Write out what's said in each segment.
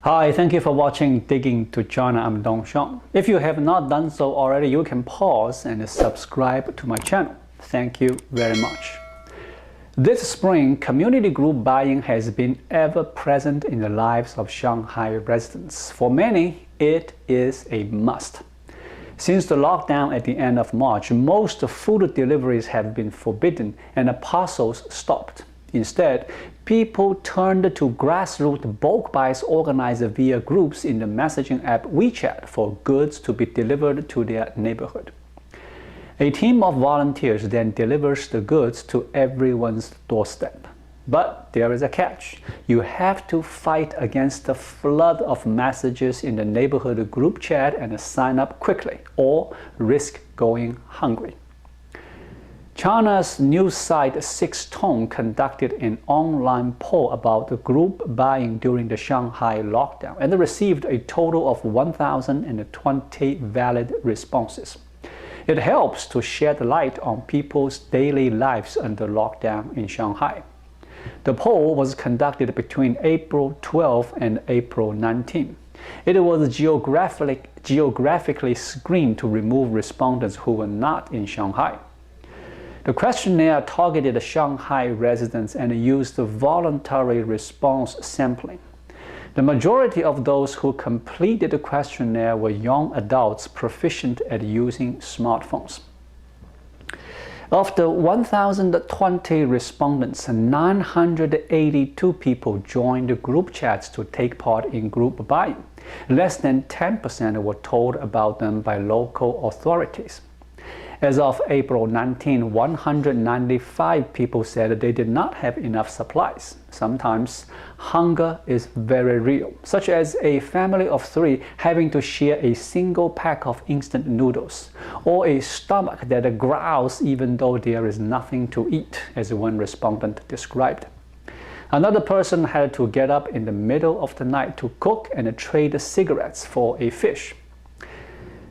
Hi, thank you for watching Digging to China. I'm Dong Shang. If you have not done so already, you can pause and subscribe to my channel. Thank you very much. This spring, community group buying has been ever present in the lives of Shanghai residents. For many, it is a must. Since the lockdown at the end of March, most food deliveries have been forbidden and the parcels stopped. Instead, people turned to grassroots bulk buys organized via groups in the messaging app WeChat for goods to be delivered to their neighborhood. A team of volunteers then delivers the goods to everyone's doorstep. But there is a catch. You have to fight against the flood of messages in the neighborhood group chat and sign up quickly, or risk going hungry. China's news site Six Tone conducted an online poll about the group buying during the Shanghai lockdown and received a total of 1,020 valid responses. It helps to shed light on people's daily lives under lockdown in Shanghai. The poll was conducted between April 12 and April 19. It was geographically screened to remove respondents who were not in Shanghai. The questionnaire targeted Shanghai residents and used voluntary response sampling. The majority of those who completed the questionnaire were young adults proficient at using smartphones. Of the 1,020 respondents, 982 people joined the group chats to take part in group buying. Less than 10% were told about them by local authorities. As of April 19, 195 people said they did not have enough supplies. Sometimes hunger is very real, such as a family of 3 having to share a single pack of instant noodles, or a stomach that growls even though there is nothing to eat, as one respondent described. Another person had to get up in the middle of the night to cook and trade cigarettes for a fish.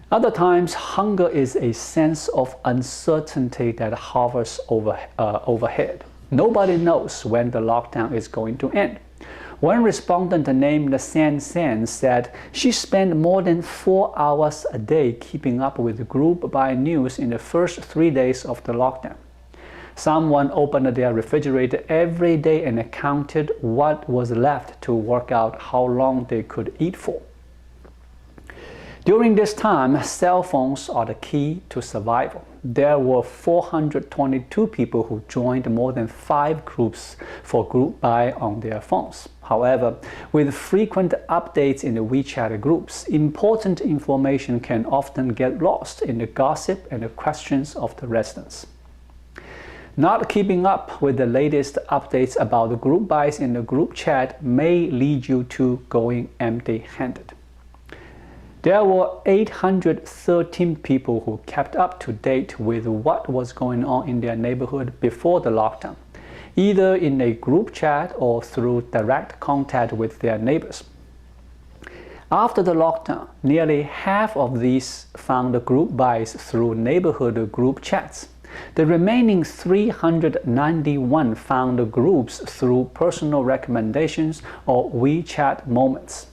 Other times, hunger is a sense of uncertainty that hovers overhead. Nobody knows when the lockdown is going to end. One respondent named San said she spent more than 4 hours a day keeping up with group buy news in the first 3 days of the lockdown. Someone opened their refrigerator every day and counted what was left to work out how long they could eat for. During this time, cell phones are the key to survival. There were 422 people who joined more than 5 groups for group buy on their phones. However, with frequent updates in the WeChat groups, important information can often get lost in the gossip and the questions of the residents. Not keeping up with the latest updates about the group buys in the group chat may lead you to going empty-handed. There were 813 people who kept up to date with what was going on in their neighborhood before the lockdown, either in a group chat or through direct contact with their neighbors. After the lockdown, nearly half of these found group buys through neighborhood group chats. The remaining 391 found groups through personal recommendations or WeChat moments.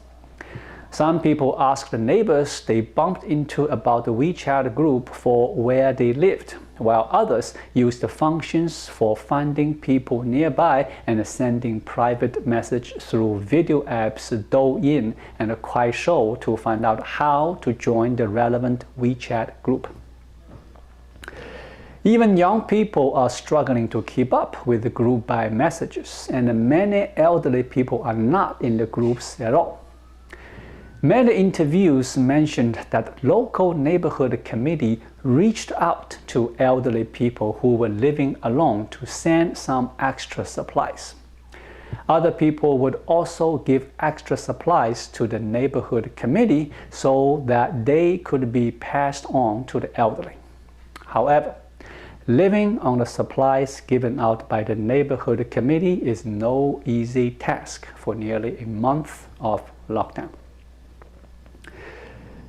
Some people asked the neighbors they bumped into about the WeChat group for where they lived, while others used the functions for finding people nearby and sending private message through video apps Douyin and Kuaishou to find out how to join the relevant WeChat group. Even young people are struggling to keep up with the group buy messages, and many elderly people are not in the groups at all. Many interviews mentioned that local neighborhood committee reached out to elderly people who were living alone to send some extra supplies. Other people would also give extra supplies to the neighborhood committee so that they could be passed on to the elderly. However, living on the supplies given out by the neighborhood committee is no easy task for nearly a month of lockdown.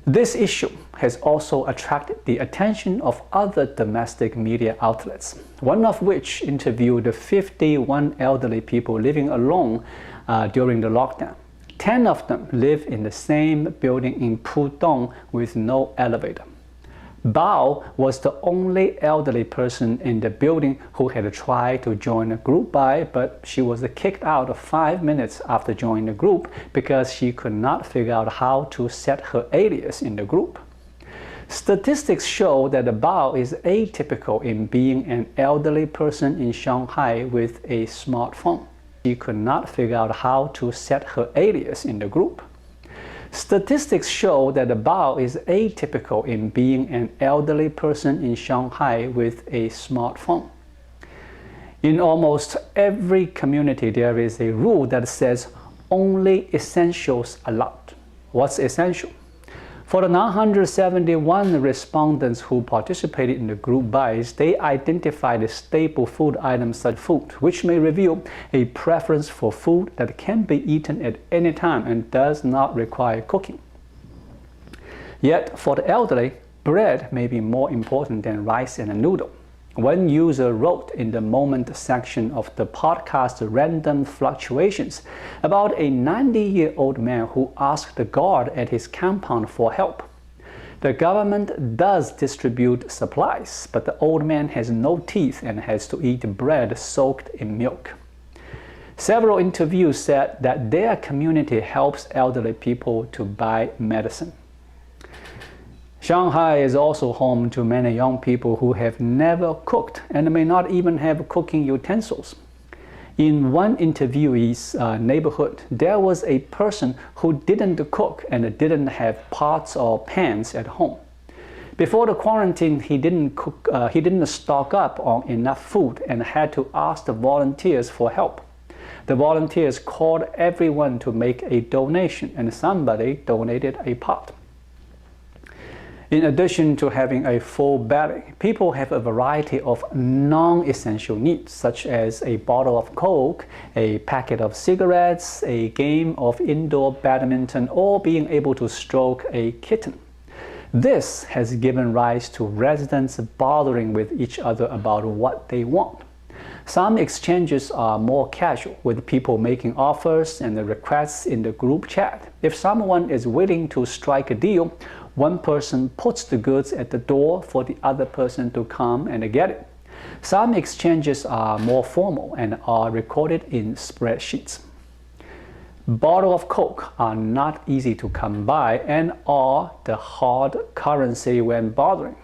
This issue has also attracted the attention of other domestic media outlets, one of which interviewed 51 elderly people living alone during the lockdown. 10 of them live in the same building in Pudong with no elevator. Bao was the only elderly person in the building who had tried to join a group buy, but she was kicked out 5 minutes after joining the group because she could not figure out how to set her alias in the group. Statistics show that Bao is atypical in being an elderly person in Shanghai with a smartphone. She could not figure out how to set her alias in the group. Statistics show that Bao is atypical in being an elderly person in Shanghai with a smartphone. In almost every community, there is a rule that says only essentials allowed. What's essential? For the 971 respondents who participated in the group buys, they identified the staple food items such as food, which may reveal a preference for food that can be eaten at any time and does not require cooking. Yet, for the elderly, bread may be more important than rice and a noodle. One user wrote in the moment section of the podcast Random Fluctuations about a 90-year-old man who asked the guard at his compound for help. The government does distribute supplies, but the old man has no teeth and has to eat bread soaked in milk. Several interviews said that their community helps elderly people to buy medicine. Shanghai is also home to many young people who have never cooked and may not even have cooking utensils. In one interviewee's neighborhood, there was a person who didn't cook and didn't have pots or pans at home. Before the quarantine, he didn't stock up on enough food and had to ask the volunteers for help. The volunteers called everyone to make a donation, and somebody donated a pot. In addition to having a full belly, people have a variety of non-essential needs, such as a bottle of Coke, a packet of cigarettes, a game of indoor badminton, or being able to stroke a kitten. This has given rise to residents bothering with each other about what they want. Some exchanges are more casual, with people making offers and requests in the group chat. If someone is willing to strike a deal, one person puts the goods at the door for the other person to come and get it. Some exchanges are more formal and are recorded in spreadsheets. Bottles of Coke are not easy to come by and are the hard currency when bothering.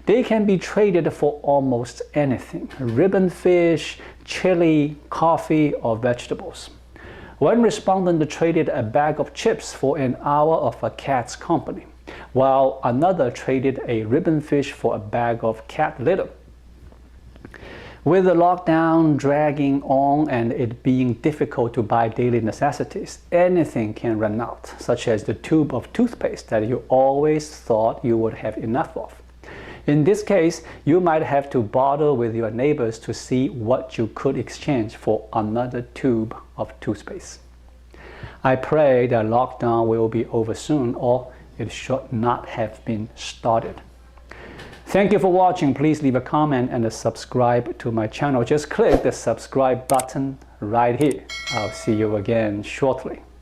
They can be traded for almost anything: ribbon fish, chili, coffee, or vegetables. One respondent traded a bag of chips for an hour of a cat's company, while another traded a ribbon fish for a bag of cat litter. With the lockdown dragging on and it being difficult to buy daily necessities, anything can run out, such as the tube of toothpaste that you always thought you would have enough of. In this case, you might have to barter with your neighbors to see what you could exchange for another tube of toothpaste. I pray that lockdown will be over soon, or it should not have been started. Thank you for watching. Please leave a comment and subscribe to my channel. Just click the subscribe button right here. I'll see you again shortly.